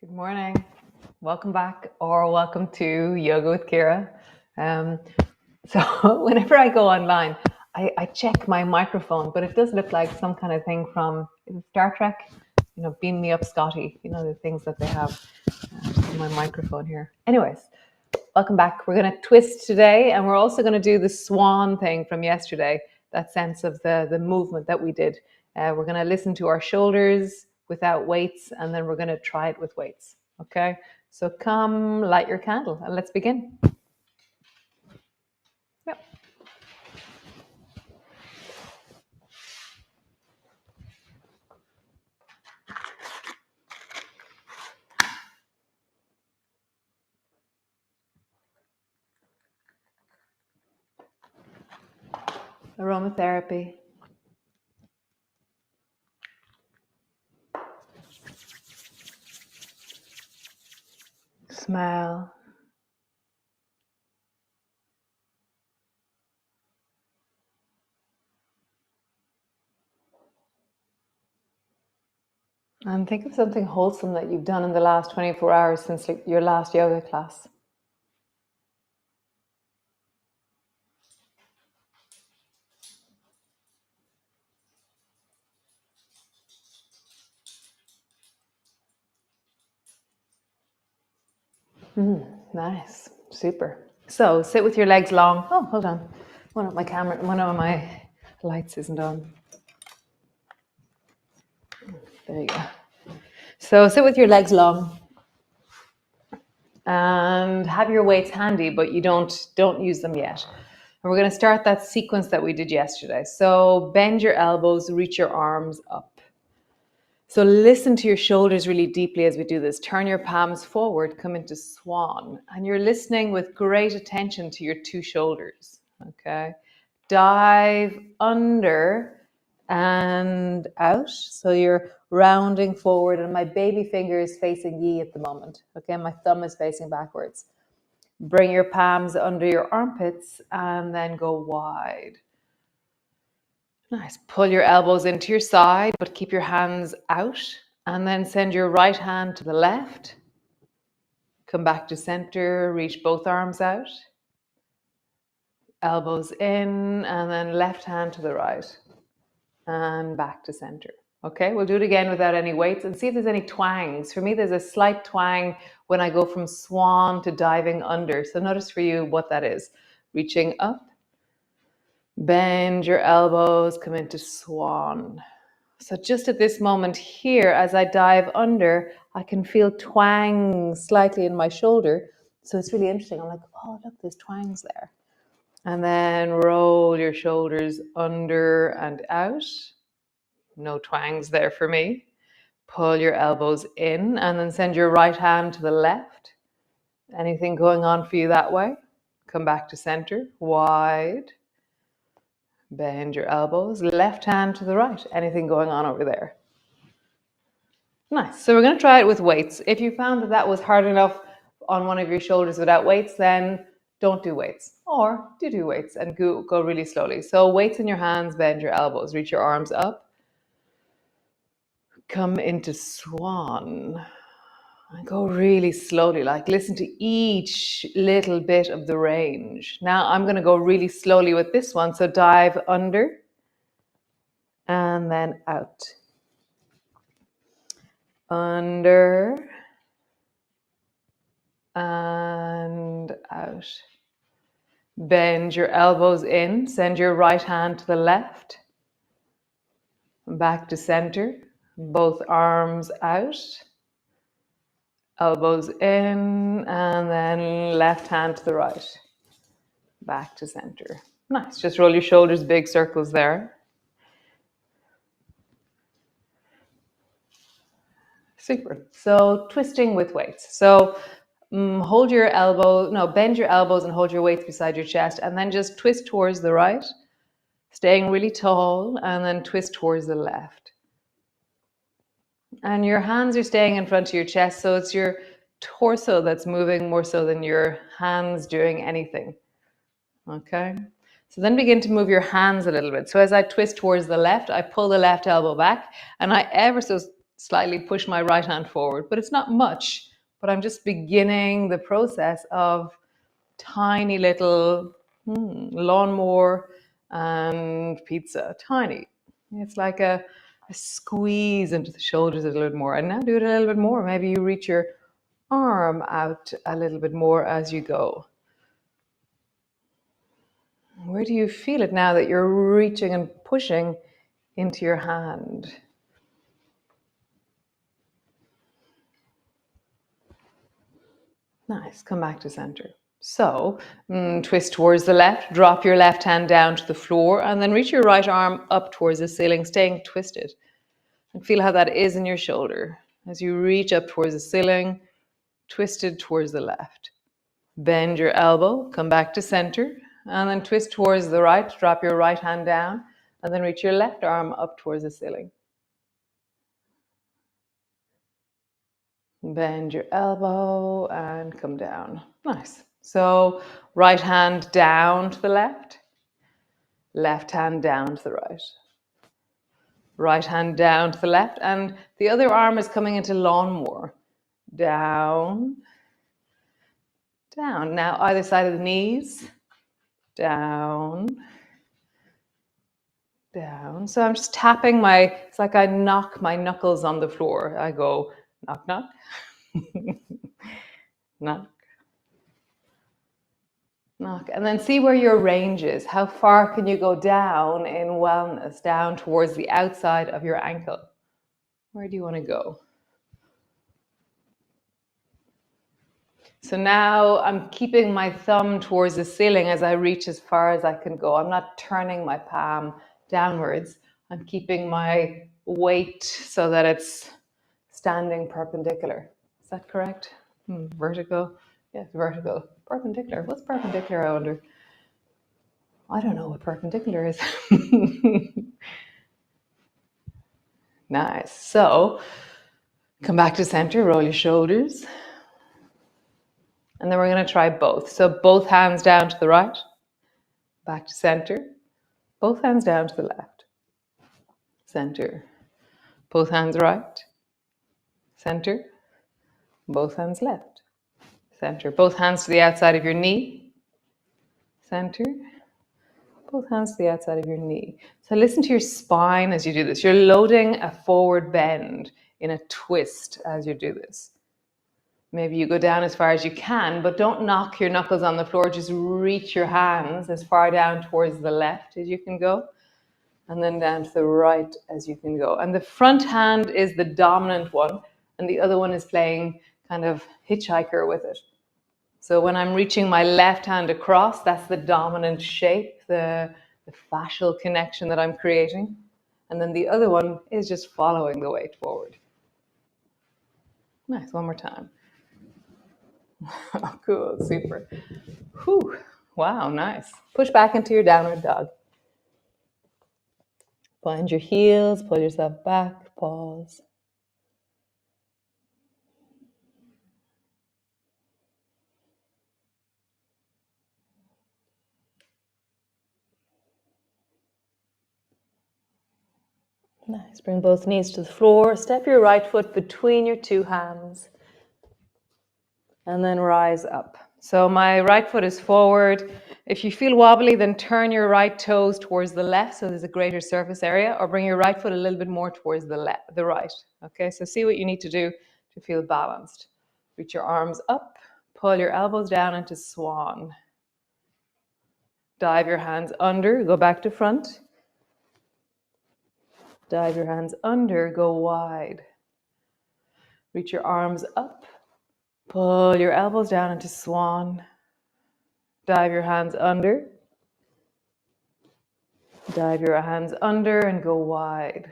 Good morning. Welcome back or welcome to Yoga with Ciara. So whenever I go online, I check my microphone, but it does look like some kind of thing from Star Trek, beam me up, Scotty, the things that they have on my microphone here. Anyways, welcome back. We're going to twist today, and we're also going to do the Swan thing from yesterday, that sense of the movement that we did. We're going to listen to our shoulders without weights, and then we're going to try it with weights. Okay, so come light your candle and let's begin. Yep. Aromatherapy. Smell. And think of something wholesome that you've done in the last 24 hours since your last yoga class. Nice. Super. So sit with your legs long. Oh, hold on. One of my lights isn't on. There you go. So sit with your legs long and have your weights handy, but you don't use them yet. And we're going to start that sequence that we did yesterday. So bend your elbows, reach your arms up. So listen to your shoulders really deeply as we do this. Turn your palms forward, come into Swan. And you're listening with great attention to your two shoulders, okay? Dive under and out. So you're rounding forward, and my baby finger is facing ye at the moment, okay? My thumb is facing backwards. Bring your palms under your armpits and then go wide. Nice. Pull your elbows into your side, but keep your hands out. And then send your right hand to the left. Come back to center. Reach both arms out. Elbows in, and then left hand to the right. And back to center. Okay, we'll do it again without any weights and see if there's any twangs. For me, there's a slight twang when I go from swan to diving under. So notice for you what that is. Reaching up. Bend your elbows, come into swan. So just at this moment here, as I dive under, I can feel twangs slightly in my shoulder. So it's really interesting. I'm like, oh, look, there's twangs there. And then roll your shoulders under and out. No twangs there for me. Pull your elbows in and then send your right hand to the left. Anything going on for you that way? Come back to center, wide. Bend your elbows, left hand to the right. Anything going on over there? Nice. So we're going to try it with weights. If you found that was hard enough on one of your shoulders without weights, then don't do weights. Or do weights and go really slowly. So weights in your hands, bend your elbows, reach your arms up. Come into swan. And go really slowly, like listen to each little bit of the range. Now I'm going to go really slowly with this one. So dive under and then out. Under and out. Bend your elbows in. Send your right hand to the left. Back to center. Both arms out. Elbows in, and then left hand to the right. Back to center. Nice. Just roll your shoulders, big circles there. Super. So twisting with weights. So bend your elbows and hold your weights beside your chest, and then just twist towards the right, staying really tall, and then twist towards the left. And your hands are staying in front of your chest, so it's your torso that's moving more so than your hands doing anything. Okay? So then begin to move your hands a little bit. So as I twist towards the left, I pull the left elbow back, and I ever so slightly push my right hand forward, but it's not much. But I'm just beginning the process of tiny little lawnmower and pizza. Tiny. It's like a squeeze into the shoulders a little bit more. And now do it a little bit more. Maybe you reach your arm out a little bit more as you go. Where do you feel it now that you're reaching and pushing into your hand? Nice. Come back to center. So twist towards the left, drop your left hand down to the floor, and then reach your right arm up towards the ceiling, staying twisted. And feel how that is in your shoulder as you reach up towards the ceiling, twisted towards the left. Bend your elbow, come back to center, and then twist towards the right, drop your right hand down, and then reach your left arm up towards the ceiling. Bend your elbow and come down. Nice. So right hand down to the left, left hand down to the right. Right hand down to the left, and the other arm is coming into lawnmower. Down, down. Now either side of the knees. Down, down. So I'm just tapping it's like I knock my knuckles on the floor. I go knock, knock, knock, knock. And then see where your range is. How far can you go down in wellness, down towards the outside of your ankle? Where do you want to go? So now I'm keeping my thumb towards the ceiling as I reach as far as I can go. I'm not turning my palm downwards. I'm keeping my weight so that it's standing perpendicular. Is that correct? Vertical? Yes, vertical. Perpendicular. What's perpendicular, I wonder? I don't know what perpendicular is. Nice. So come back to center, roll your shoulders. And then we're going to try both. So both hands down to the right, back to center. Both hands down to the left, center. Both hands right, center. Both hands left, center. Both hands to the outside of your knee, center. Both hands to the outside of your knee. So listen to your spine as you do this. You're loading a forward bend in a twist as you do this. Maybe you go down as far as you can, but don't knock your knuckles on the floor. Just reach your hands as far down towards the left as you can go, and then down to the right as you can go. And the front hand is the dominant one, and the other one is playing kind of hitchhiker with it. So when I'm reaching my left hand across, that's the dominant shape, the fascial connection that I'm creating. And then the other one is just following the weight forward. Nice, one more time. Cool, super. Whew. Wow, nice. Push back into your downward dog. Find your heels, pull yourself back, pause. Nice. Bring both knees to the floor. Step your right foot between your two hands. And then rise up. So my right foot is forward. If you feel wobbly, then turn your right toes towards the left so there's a greater surface area, or bring your right foot a little bit more towards the right. Okay, so see what you need to do to feel balanced. Reach your arms up, pull your elbows down into swan. Dive your hands under, go back to front. Dive your hands under, go wide. Reach your arms up, pull your elbows down into swan. Dive your hands under. Dive your hands under and go wide.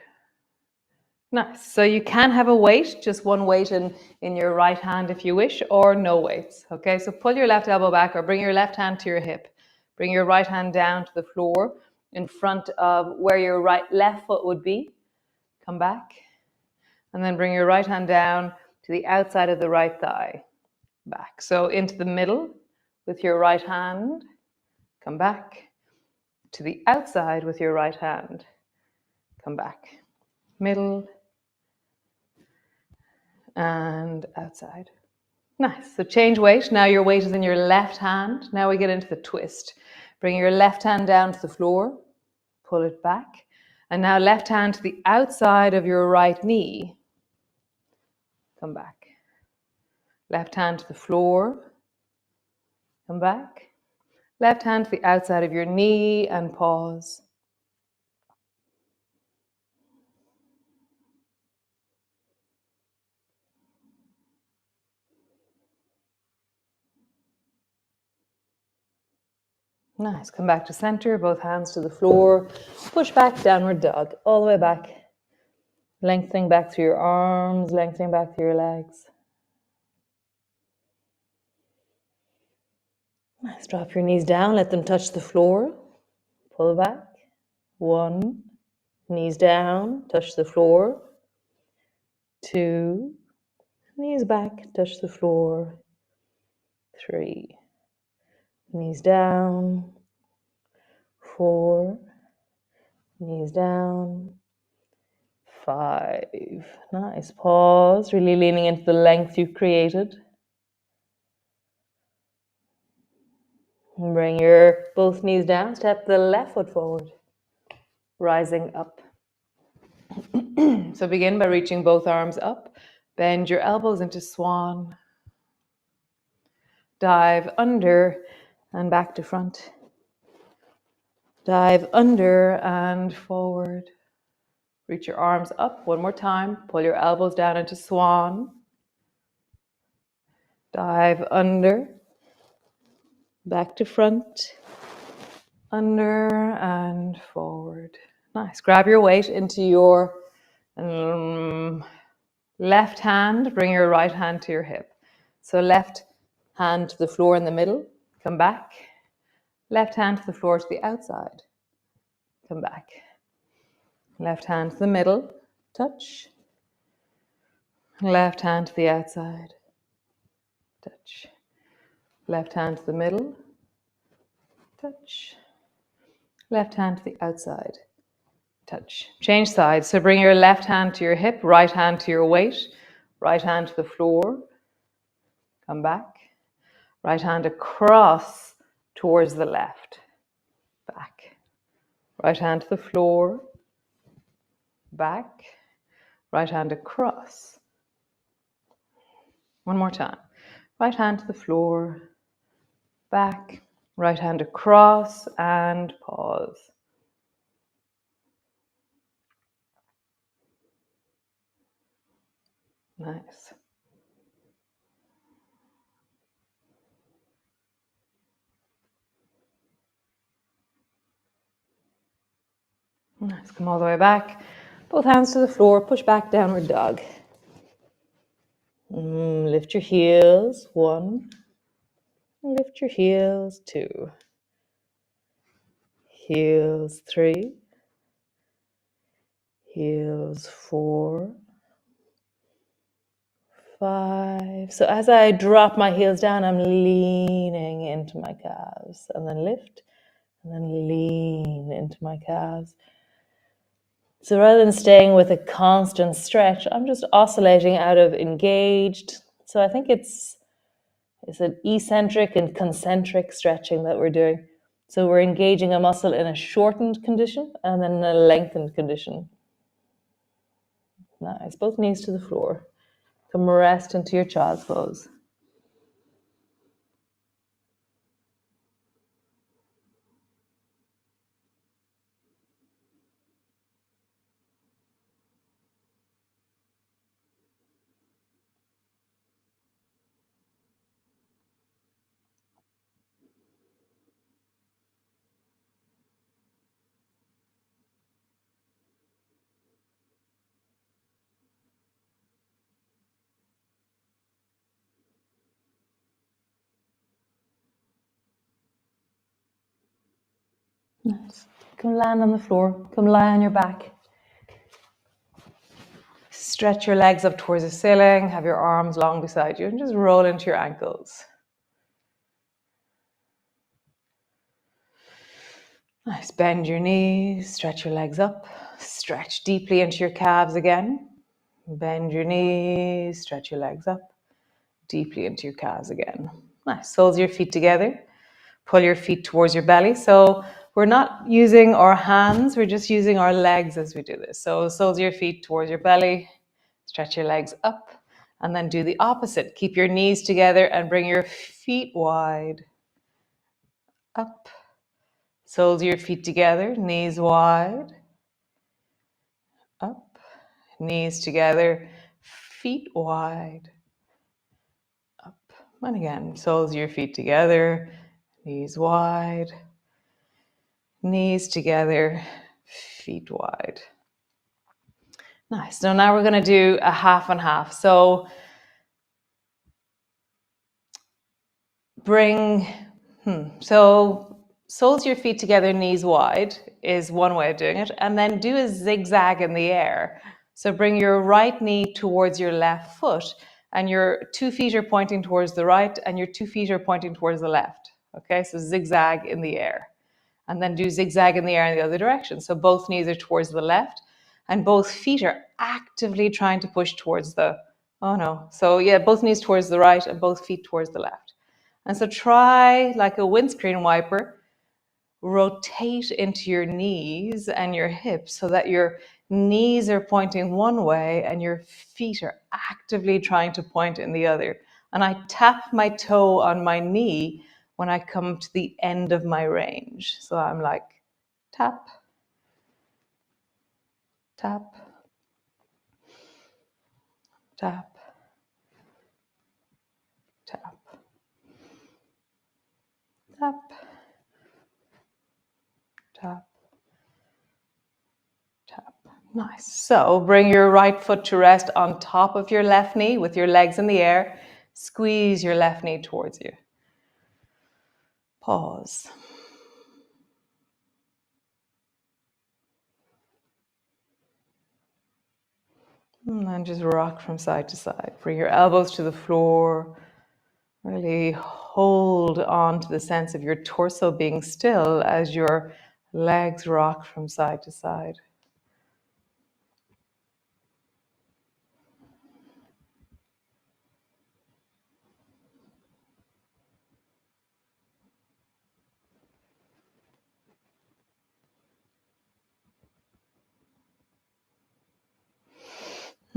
Nice. So you can have a weight, just one weight in your right hand if you wish, or no weights. Okay, so pull your left elbow back or bring your left hand to your hip. Bring your right hand down to the floor in front of where your left foot would be. Come back. And then bring your right hand down to the outside of the right thigh. Back. So into the middle with your right hand. Come back. To the outside with your right hand. Come back. Middle. and outside. Nice. So change weight. Now your weight is in your left hand. Now we get into the twist. Bring your left hand down to the floor. Pull it back. And now left hand to the outside of your right knee. Come back. Left hand to the floor. Come back. Left hand to the outside of your knee and pause. Nice. Come back to center, both hands to the floor. Push back, downward dog, all the way back. Lengthening back through your arms, lengthening back through your legs. Nice. Drop your knees down, let them touch the floor. Pull back. 1. Knees down, touch the floor. 2. Knees back, touch the floor. 3. Knees down. 4. Knees down. 5. Nice. Pause, really leaning into the length you've created. And bring your both knees down. Step the left foot forward. Rising up. So begin by reaching both arms up. Bend your elbows into swan. Dive under and back to front. Dive under and forward. Reach your arms up one more time. Pull your elbows down into swan. Dive under. Back to front. Under and forward. Nice. Grab your weight into your left hand. Bring your right hand to your hip. So left hand to the floor in the middle. Come back. Left hand to the floor to the outside. Come back. Left hand to the middle. Touch. Left hand to the outside. Touch. Left hand to the middle. Touch. Left hand to the outside. Touch. Change sides. So bring your left hand to your hip, right hand to your weight, right hand to the floor. Come back. Right hand across towards the left. Back. Right hand to the floor. Back. Right hand across. One more time. Right hand to the floor. Back. Right hand across and pause. Nice. Nice. Come all the way back. Both hands to the floor. Push back, downward dog. Lift your heels. 1. Lift your heels. 2. Heels. 3. Heels. 4. 5. So as I drop my heels down, I'm leaning into my calves. And then lift. And then lean into my calves. So rather than staying with a constant stretch, I'm just oscillating out of engaged. So I think it's an eccentric and concentric stretching that we're doing. So we're engaging a muscle in a shortened condition and then a lengthened condition. Nice. Both knees to the floor. Come rest into your child's pose. Nice. Come land on the floor. Come lie on your back. Stretch your legs up towards the ceiling. Have your arms long beside you and just roll into your ankles. Nice. Bend your knees. Stretch your legs up. Stretch deeply into your calves again. Bend your knees, stretch your legs up deeply into your calves again. Nice. Soles of your feet together. Pull your feet towards your belly. So we're not using our hands, we're just using our legs as we do this. So soles of your feet towards your belly, stretch your legs up, and then do the opposite. Keep your knees together and bring your feet wide. Up. Soles of your feet together, knees wide. Up. Knees together, feet wide. Up. And again, soles of your feet together, knees wide. Knees together, feet wide. Nice. So now we're going to do a half and half. So bring, so soles of your feet together, knees wide is one way of doing it. And then do a zigzag in the air. So bring your right knee towards your left foot and your 2 feet are pointing towards the right and your 2 feet are pointing towards the left. Okay, so zigzag in the air. And then do zigzag in the air in the other direction. So both knees are towards the left and both feet are actively trying to push towards the, oh no. So yeah, both knees towards the right and both feet towards the left. And so try like a windscreen wiper, rotate into your knees and your hips so that your knees are pointing one way and your feet are actively trying to point in the other. And I tap my toe on my knee when I come to the end of my range. So I'm like, tap, tap, tap, tap, tap, tap, tap. Nice. So bring your right foot to rest on top of your left knee with your legs in the air. Squeeze your left knee towards you. Pause. And then just rock from side to side. Bring your elbows to the floor. Really hold on to the sense of your torso being still as your legs rock from side to side.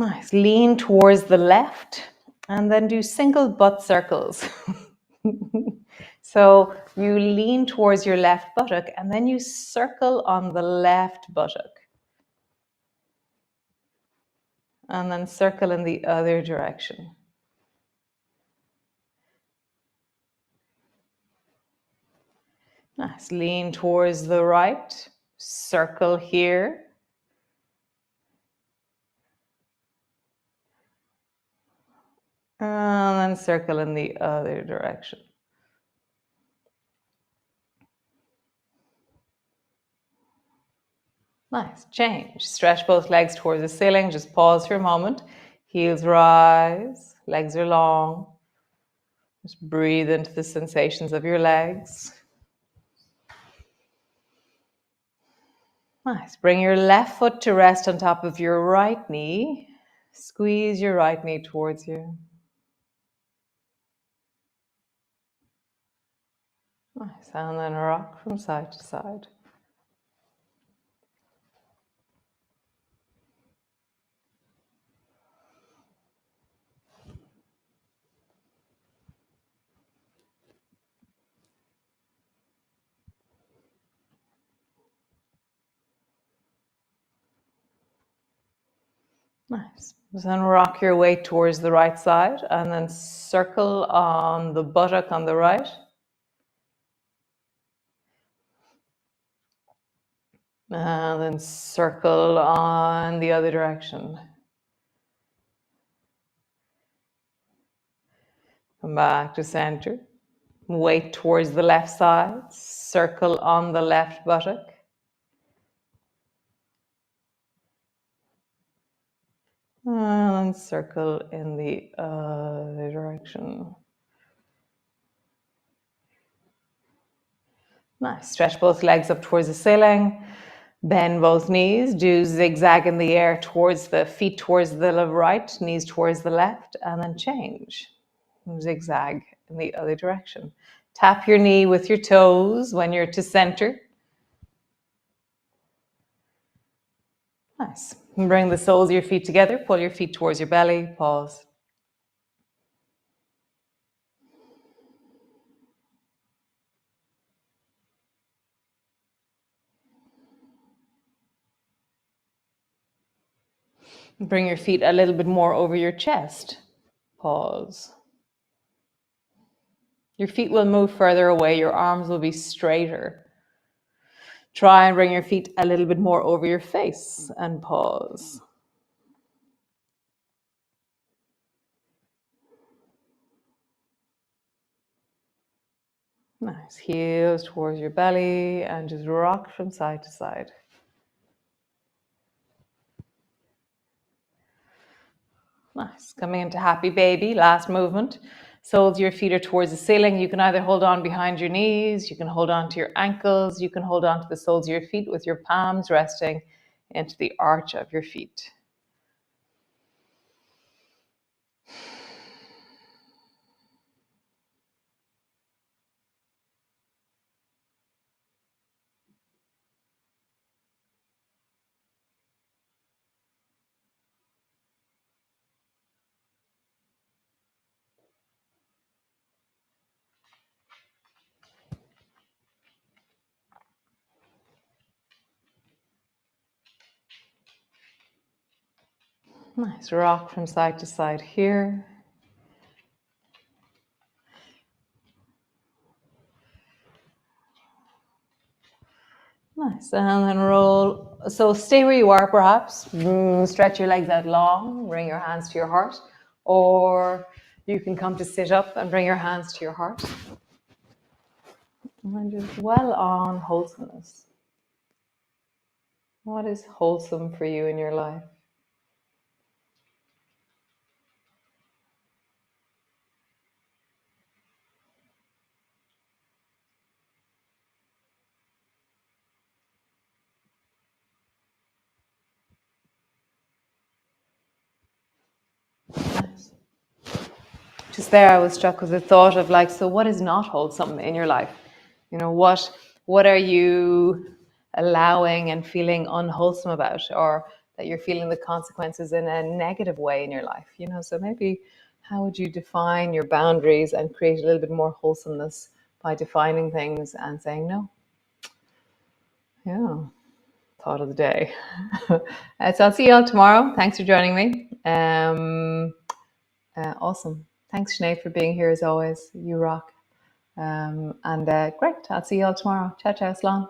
Nice. Lean towards the left and then do single butt circles. So you lean towards your left buttock and then you circle on the left buttock. And then circle in the other direction. Nice. Lean towards the right. Circle here. And then circle in the other direction. Nice. Change. Stretch both legs towards the ceiling. Just pause for a moment. Heels rise. Legs are long. Just breathe into the sensations of your legs. Nice. Bring your left foot to rest on top of your right knee. Squeeze your right knee towards you. Nice. And then rock from side to side. Nice. Then rock your weight towards the right side and then circle on the buttock on the right. And then circle on the other direction. Come back to center. Weight towards the left side. Circle on the left buttock. And circle in the other direction. Nice. Stretch both legs up towards the ceiling. Bend both knees, do zigzag in the air towards the feet, towards the right, knees towards the left, and then change. Zigzag in the other direction. Tap your knee with your toes when you're to center. Nice. And bring the soles of your feet together, pull your feet towards your belly, pause. Bring your feet a little bit more over your chest, pause. Your feet will move further away, your arms will be straighter. Try and bring your feet a little bit more over your face and pause. Nice. Heels towards your belly and just rock from side to side. Nice. Coming into happy baby, last movement. Soles of your feet are towards the ceiling. You can either hold on behind your knees, you can hold on to your ankles, you can hold on to the soles of your feet with your palms resting into the arch of your feet. Nice. Rock from side to side here. Nice. And then roll. So stay where you are, perhaps. Stretch your legs out long. Bring your hands to your heart. Or you can come to sit up and bring your hands to your heart. And just dwell on wholesomeness. What is wholesome for you in your life? Nice. Just there, I was struck with the thought of like, so what is not wholesome in your life? You know, what are you allowing and feeling unwholesome about, or that you're feeling the consequences in a negative way in your life? You know, so maybe how would you define your boundaries and create a little bit more wholesomeness by defining things and saying no? Yeah, thought of the day. So I'll see you all tomorrow. Thanks for joining me. Awesome. Thanks, Sinead, for being here as always. You rock. And great. I'll see you all tomorrow. Ciao, ciao, Swan.